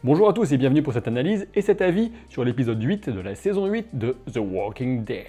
Bonjour à tous et bienvenue pour cette analyse et cet avis sur l'épisode 8 de la saison 8 de The Walking Dead.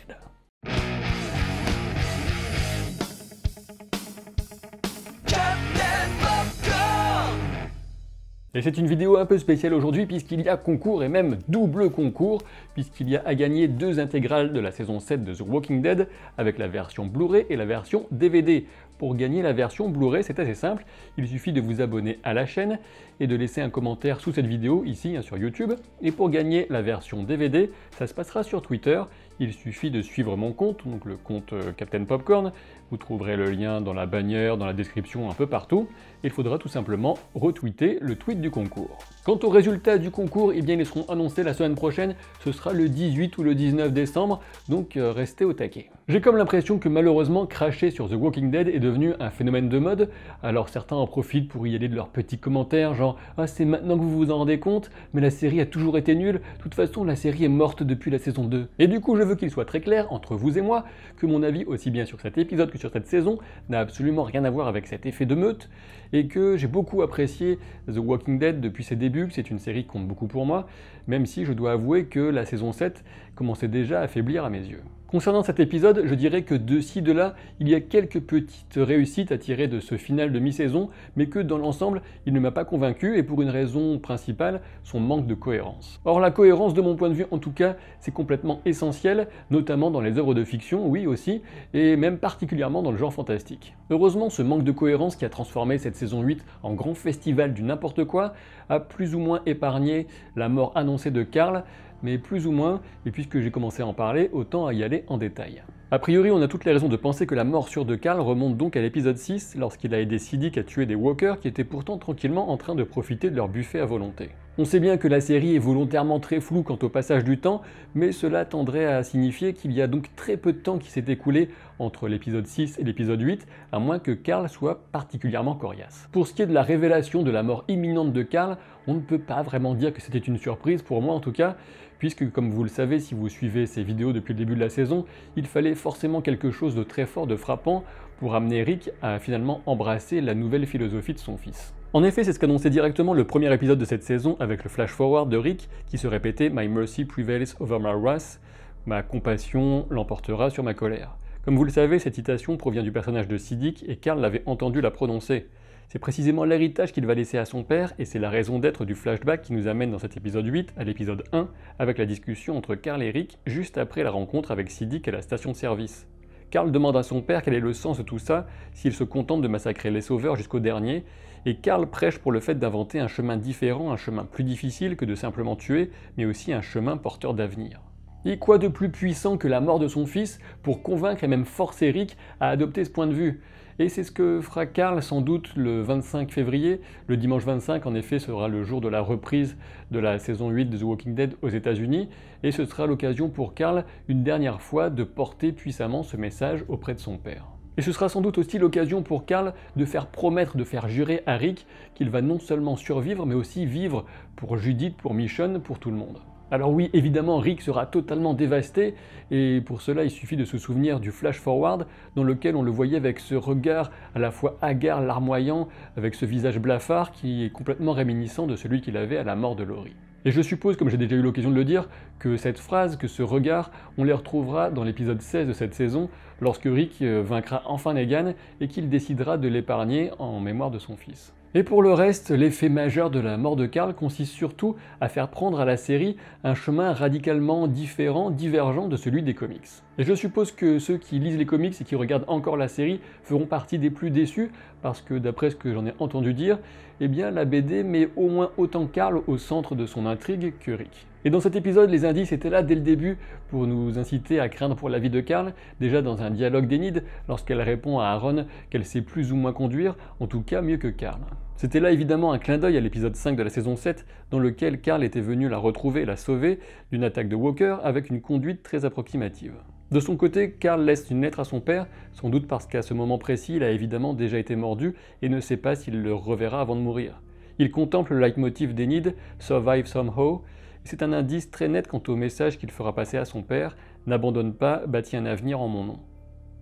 Et c'est une vidéo un peu spéciale aujourd'hui puisqu'il y a concours et même double concours puisqu'il y a à gagner 2 intégrales de la saison 7 de The Walking Dead avec la version Blu-ray et la version DVD. Pour gagner la version Blu-ray, c'est assez simple, il suffit de vous abonner à la chaîne et de laisser un commentaire sous cette vidéo ici sur YouTube. Et pour gagner la version DVD, ça se passera sur Twitter, il suffit de suivre mon compte, donc le compte Captain Popcorn, vous trouverez le lien dans la bannière, dans la description, un peu partout. Il faudra tout simplement retweeter le tweet du concours. Quant aux résultats du concours, eh bien ils seront annoncés la semaine prochaine, ce sera le 18 ou le 19 décembre, donc restez au taquet. J'ai comme l'impression que malheureusement cracher sur The Walking Dead est devenu un phénomène de mode, alors certains en profitent pour y aller de leurs petits commentaires, genre « Ah c'est maintenant que vous vous en rendez compte, mais la série a toujours été nulle, de toute façon la série est morte depuis la saison 2 ». Et du coup je veux qu'il soit très clair, entre vous et moi, que mon avis aussi bien sur cet épisode que sur cette saison n'a absolument rien à voir avec cet effet de meute, et que j'ai beaucoup apprécié The Walking Dead depuis ses débuts, que c'est une série qui compte beaucoup pour moi, même si je dois avouer que la saison 7 commençait déjà à faiblir à mes yeux. Concernant cet épisode, je dirais que de ci, de là, il y a quelques petites réussites à tirer de ce final de mi-saison, mais que dans l'ensemble, il ne m'a pas convaincu, et pour une raison principale, son manque de cohérence. Or la cohérence, de mon point de vue en tout cas, c'est complètement essentiel, notamment dans les œuvres de fiction, oui aussi, et même particulièrement dans le genre fantastique. Heureusement, ce manque de cohérence qui a transformé cette saison 8 en grand festival du n'importe quoi, a plus ou moins épargné la mort annoncée de Carl, mais plus ou moins, et puisque j'ai commencé à en parler, autant y aller en détail. A priori, on a toutes les raisons de penser que la mort sûre de Carl remonte donc à l'épisode 6, lorsqu'il a aidé Siddiq à tuer des walkers qui étaient pourtant tranquillement en train de profiter de leur buffet à volonté. On sait bien que la série est volontairement très floue quant au passage du temps, mais cela tendrait à signifier qu'il y a donc très peu de temps qui s'est écoulé entre l'épisode 6 et l'épisode 8, à moins que Carl soit particulièrement coriace. Pour ce qui est de la révélation de la mort imminente de Carl, on ne peut pas vraiment dire que c'était une surprise, pour moi en tout cas, puisque comme vous le savez si vous suivez ces vidéos depuis le début de la saison, il fallait forcément quelque chose de très fort, de frappant, pour amener Rick à finalement embrasser la nouvelle philosophie de son fils. En effet, c'est ce qu'annonçait directement le premier épisode de cette saison avec le flash-forward de Rick qui se répétait « My mercy prevails over my wrath », ma compassion l'emportera sur ma colère. Comme vous le savez, cette citation provient du personnage de Siddiq et Carl l'avait entendu la prononcer. C'est précisément l'héritage qu'il va laisser à son père et c'est la raison d'être du flashback qui nous amène dans cet épisode 8 à l'épisode 1 avec la discussion entre Carl et Rick juste après la rencontre avec Siddiq à la station de service. Carl demande à son père quel est le sens de tout ça s'il se contente de massacrer les sauveurs jusqu'au dernier, et Carl prêche pour le fait d'inventer un chemin différent, un chemin plus difficile que de simplement tuer, mais aussi un chemin porteur d'avenir. Et quoi de plus puissant que la mort de son fils pour convaincre et même forcer Rick à adopter ce point de vue? Et c'est ce que fera Carl sans doute le 25 février. Le dimanche 25 en effet sera le jour de la reprise de la saison 8 de The Walking Dead aux États-Unis, et ce sera l'occasion pour Carl une dernière fois de porter puissamment ce message auprès de son père. Et ce sera sans doute aussi l'occasion pour Carl de faire promettre, de faire jurer à Rick qu'il va non seulement survivre mais aussi vivre pour Judith, pour Michonne, pour tout le monde. Alors oui, évidemment, Rick sera totalement dévasté, et pour cela il suffit de se souvenir du flash-forward dans lequel on le voyait avec ce regard à la fois hagard, larmoyant, avec ce visage blafard qui est complètement réminiscent de celui qu'il avait à la mort de Laurie. Et je suppose, comme j'ai déjà eu l'occasion de le dire, que cette phrase, que ce regard, on les retrouvera dans l'épisode 16 de cette saison, lorsque Rick vaincra enfin Negan et qu'il décidera de l'épargner en mémoire de son fils. Et pour le reste, l'effet majeur de la mort de Carl consiste surtout à faire prendre à la série un chemin radicalement différent, divergent de celui des comics. Et je suppose que ceux qui lisent les comics et qui regardent encore la série feront partie des plus déçus, parce que d'après ce que j'en ai entendu dire, eh bien la BD met au moins autant Carl au centre de son intrigue que Rick. Et dans cet épisode, les indices étaient là dès le début pour nous inciter à craindre pour la vie de Carl, déjà dans un dialogue d'Enid, lorsqu'elle répond à Aaron qu'elle sait plus ou moins conduire, en tout cas mieux que Carl. C'était là évidemment un clin d'œil à l'épisode 5 de la saison 7, dans lequel Carl était venu la retrouver et la sauver d'une attaque de Walker avec une conduite très approximative. De son côté, Carl laisse une lettre à son père, sans doute parce qu'à ce moment précis, il a évidemment déjà été mordu et ne sait pas s'il le reverra avant de mourir. Il contemple le leitmotiv d'Enid, « Survive somehow », c'est un indice très net quant au message qu'il fera passer à son père, « N'abandonne pas, bâtis un avenir en mon nom ».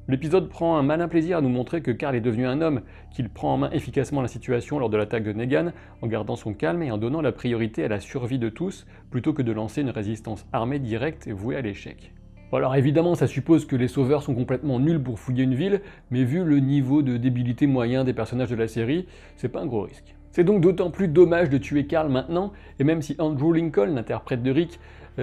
L'épisode prend un malin plaisir à nous montrer que Carl est devenu un homme, qu'il prend en main efficacement la situation lors de l'attaque de Negan, en gardant son calme et en donnant la priorité à la survie de tous, plutôt que de lancer une résistance armée directe et vouée à l'échec. Bon, alors évidemment, ça suppose que les sauveurs sont complètement nuls pour fouiller une ville, mais vu le niveau de débilité moyen des personnages de la série, c'est pas un gros risque. C'est donc d'autant plus dommage de tuer Carl maintenant, et même si Andrew Lincoln, l'interprète de Rick,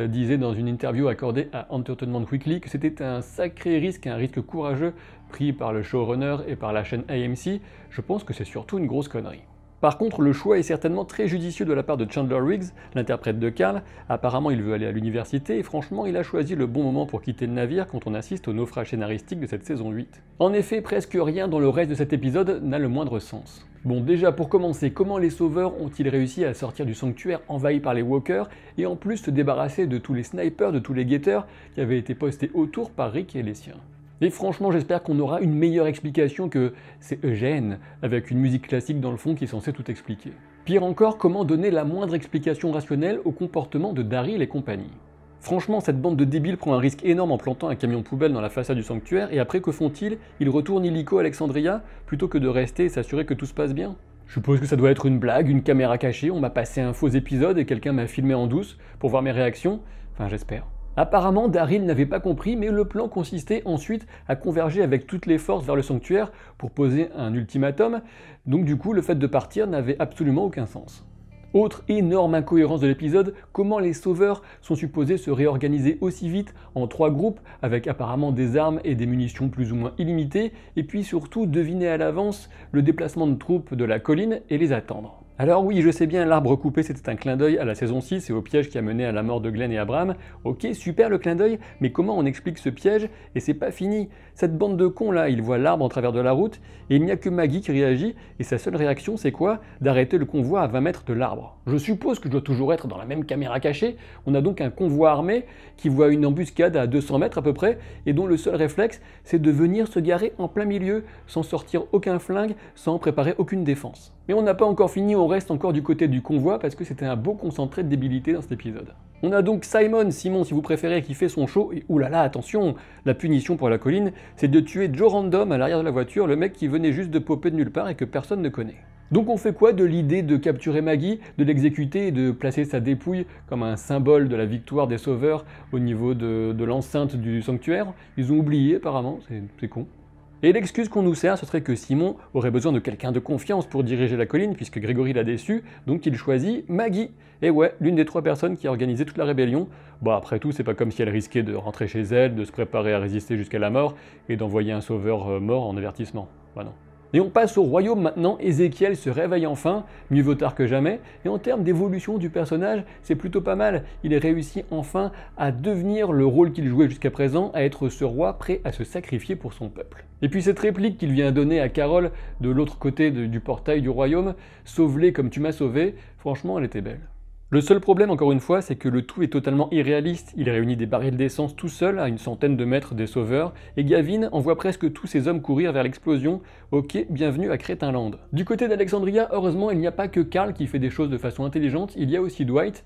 disait dans une interview accordée à Entertainment Weekly que c'était un sacré risque, un risque courageux pris par le showrunner et par la chaîne AMC, je pense que c'est surtout une grosse connerie. Par contre, le choix est certainement très judicieux de la part de Chandler Riggs, l'interprète de Carl. Apparemment, il veut aller à l'université et franchement, il a choisi le bon moment pour quitter le navire quand on assiste au naufrage scénaristique de cette saison 8. En effet, presque rien dans le reste de cet épisode n'a le moindre sens. Bon, déjà pour commencer, comment les sauveurs ont-ils réussi à sortir du sanctuaire envahi par les walkers et en plus se débarrasser de tous les snipers, de tous les guetteurs qui avaient été postés autour par Rick et les siens? Et franchement, j'espère qu'on aura une meilleure explication que c'est Eugène, avec une musique classique dans le fond qui est censée tout expliquer. Pire encore, comment donner la moindre explication rationnelle au comportement de Daryl et compagnie? Franchement, cette bande de débiles prend un risque énorme en plantant un camion poubelle dans la façade du sanctuaire, et après que font-ils? Ils retournent illico Alexandria, plutôt que de rester et s'assurer que tout se passe bien? Je suppose que ça doit être une blague, une caméra cachée, on m'a passé un faux épisode et quelqu'un m'a filmé en douce pour voir mes réactions, enfin j'espère. Apparemment, Daryl n'avait pas compris, mais le plan consistait ensuite à converger avec toutes les forces vers le sanctuaire pour poser un ultimatum, donc du coup le fait de partir n'avait absolument aucun sens. Autre énorme incohérence de l'épisode, comment les sauveurs sont supposés se réorganiser aussi vite en 3 groupes, avec apparemment des armes et des munitions plus ou moins illimitées, et puis surtout deviner à l'avance le déplacement de troupes de la colline et les attendre. Alors oui, je sais bien, l'arbre coupé c'était un clin d'œil à la saison 6 et au piège qui a mené à la mort de Glenn et Abraham. Ok, super le clin d'œil, mais comment on explique ce piège? Et c'est pas fini. Cette bande de cons là, ils voient l'arbre en travers de la route, et il n'y a que Maggie qui réagit, et sa seule réaction c'est quoi? D'arrêter le convoi à 20 mètres de l'arbre. Je suppose que je dois toujours être dans la même caméra cachée. On a donc un convoi armé qui voit une embuscade à 200 mètres à peu près, et dont le seul réflexe c'est de venir se garer en plein milieu, sans sortir aucun flingue, sans préparer aucune défense. Mais on n'a pas encore fini, on reste encore du côté du convoi parce que c'était un beau concentré de débilité dans cet épisode. On a donc Simon si vous préférez, qui fait son show, et oulala, attention, la punition pour la colline, c'est de tuer Joe Random à l'arrière de la voiture, le mec qui venait juste de popper de nulle part et que personne ne connaît. Donc on fait quoi de l'idée de capturer Maggie, de l'exécuter et de placer sa dépouille comme un symbole de la victoire des sauveurs au niveau de l'enceinte du sanctuaire? Ils ont oublié apparemment, c'est con. Et l'excuse qu'on nous sert, ce serait que Simon aurait besoin de quelqu'un de confiance pour diriger la colline, puisque Grégory l'a déçu, donc il choisit Maggie. Et ouais, l'une des 3 personnes qui a organisé toute la rébellion. Bon, après tout, c'est pas comme si elle risquait de rentrer chez elle, de se préparer à résister jusqu'à la mort, et d'envoyer un sauveur mort en avertissement. Bah non. Et on passe au royaume maintenant, Ézéchiel se réveille enfin, mieux vaut tard que jamais, et en termes d'évolution du personnage, c'est plutôt pas mal. Il est réussi enfin à devenir le rôle qu'il jouait jusqu'à présent, à être ce roi prêt à se sacrifier pour son peuple. Et puis cette réplique qu'il vient donner à Carol de l'autre côté du portail du royaume, « Sauve-les comme tu m'as sauvé », franchement elle était belle. Le seul problème, encore une fois, c'est que le tout est totalement irréaliste. Il réunit des barils d'essence tout seul à une centaine de mètres des sauveurs, et Gavin envoie presque tous ses hommes courir vers l'explosion. Ok, bienvenue à Crétinland. Du côté d'Alexandria, heureusement, il n'y a pas que Carl qui fait des choses de façon intelligente, il y a aussi Dwight.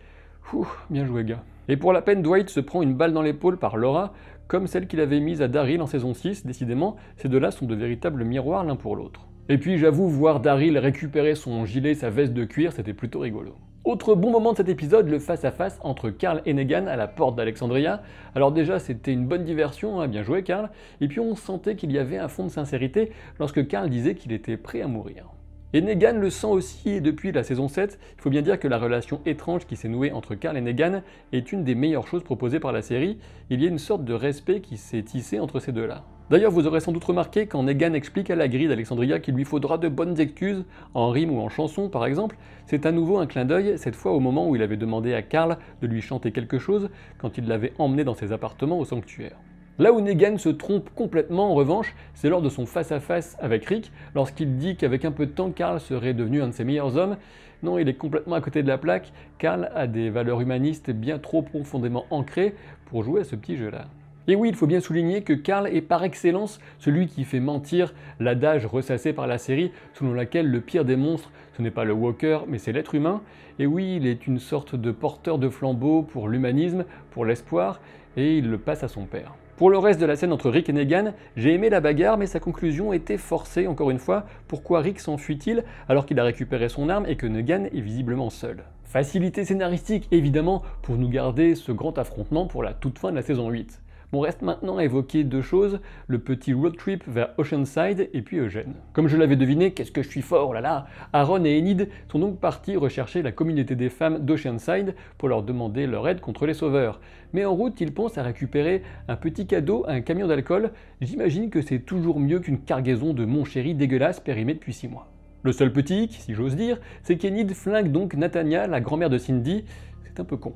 Bien joué gars. Et pour la peine, Dwight se prend une balle dans l'épaule par Laura, comme celle qu'il avait mise à Daryl en saison 6, décidément, ces deux-là sont de véritables miroirs l'un pour l'autre. Et puis j'avoue, voir Daryl récupérer son gilet, sa veste de cuir, c'était plutôt rigolo. Autre bon moment de cet épisode, le face-à-face entre Carl et Negan à la porte d'Alexandria. Alors déjà, c'était une bonne diversion, bien joué Carl, et puis on sentait qu'il y avait un fond de sincérité lorsque Carl disait qu'il était prêt à mourir. Et Negan le sent aussi, et depuis la saison 7, il faut bien dire que la relation étrange qui s'est nouée entre Carl et Negan est une des meilleures choses proposées par la série. Il y a une sorte de respect qui s'est tissé entre ces deux-là. D'ailleurs, vous aurez sans doute remarqué quand Negan explique à la grille d'Alexandria qu'il lui faudra de bonnes excuses, en rime ou en chanson par exemple, c'est à nouveau un clin d'œil, cette fois au moment où il avait demandé à Carl de lui chanter quelque chose quand il l'avait emmené dans ses appartements au sanctuaire. Là où Negan se trompe complètement en revanche, c'est lors de son face-à-face avec Rick, lorsqu'il dit qu'avec un peu de temps, Carl serait devenu un de ses meilleurs hommes. Non, il est complètement à côté de la plaque, Carl a des valeurs humanistes bien trop profondément ancrées pour jouer à ce petit jeu-là. Et oui, il faut bien souligner que Carl est par excellence celui qui fait mentir l'adage ressassé par la série selon laquelle le pire des monstres, ce n'est pas le Walker, mais c'est l'être humain. Et oui, il est une sorte de porteur de flambeau pour l'humanisme, pour l'espoir, et il le passe à son père. Pour le reste de la scène entre Rick et Negan, j'ai aimé la bagarre, mais sa conclusion était forcée encore une fois. Pourquoi Rick s'enfuit-il alors qu'il a récupéré son arme et que Negan est visiblement seul? Facilité scénaristique évidemment pour nous garder ce grand affrontement pour la toute fin de la saison 8. Bon, reste maintenant à évoquer deux choses, le petit road trip vers Oceanside et puis Eugène. Comme je l'avais deviné, qu'est-ce que je suis fort, oh là là! Aaron et Enid sont donc partis rechercher la communauté des femmes d'Oceanside pour leur demander leur aide contre les sauveurs. Mais en route, ils pensent à récupérer un petit cadeau, un camion d'alcool. J'imagine que c'est toujours mieux qu'une cargaison de mon chéri dégueulasse périmée depuis 6 mois. Le seul petit hic, si j'ose dire, c'est qu'Enid flingue donc Nathania, la grand-mère de Cindy. C'est un peu con.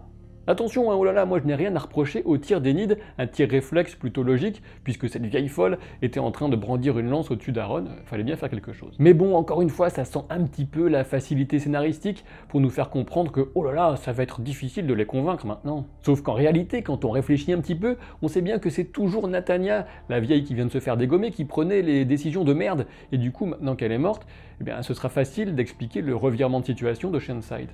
Attention, hein, oh là là, moi je n'ai rien à reprocher au tir d'Enid, un tir réflexe plutôt logique, puisque cette vieille folle était en train de brandir une lance au-dessus d'Aaron, fallait bien faire quelque chose. Mais bon, encore une fois, ça sent un petit peu la facilité scénaristique pour nous faire comprendre que, oh là là, ça va être difficile de les convaincre maintenant. Sauf qu'en réalité, quand on réfléchit un petit peu, on sait bien que c'est toujours Nathania, la vieille qui vient de se faire dégommer, qui prenait les décisions de merde, et du coup, maintenant qu'elle est morte, eh bien, ce sera facile d'expliquer le revirement de situation d'Oceanside.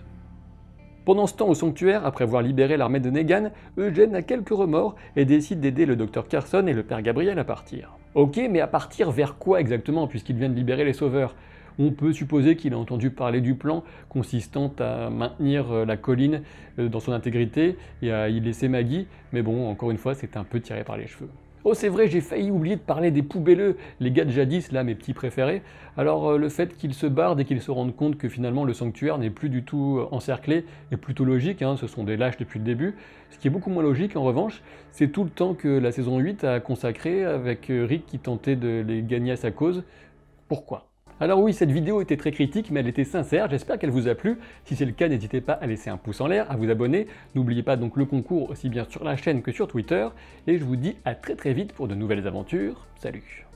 Pendant ce temps au sanctuaire, après avoir libéré l'armée de Negan, Eugène a quelques remords et décide d'aider le Dr Carson et le Père Gabriel à partir. Ok, mais à partir vers quoi exactement, puisqu'il vient de libérer les sauveurs? On peut supposer qu'il a entendu parler du plan consistant à maintenir la colline dans son intégrité et à y laisser Maggie, mais bon, encore une fois, c'est un peu tiré par les cheveux. Oh c'est vrai, j'ai failli oublier de parler des poubelleux, les gars de jadis, là mes petits préférés. Alors le fait qu'ils se bardent et qu'ils se rendent compte que finalement le sanctuaire n'est plus du tout encerclé est plutôt logique, hein, ce sont des lâches depuis le début. Ce qui est beaucoup moins logique en revanche, c'est tout le temps que la saison 8 a consacré avec Rick qui tentait de les gagner à sa cause. Pourquoi ? Alors oui, cette vidéo était très critique, mais elle était sincère, j'espère qu'elle vous a plu. Si c'est le cas, n'hésitez pas à laisser un pouce en l'air, à vous abonner. N'oubliez pas donc le concours aussi bien sur la chaîne que sur Twitter. Et je vous dis à très vite pour de nouvelles aventures. Salut!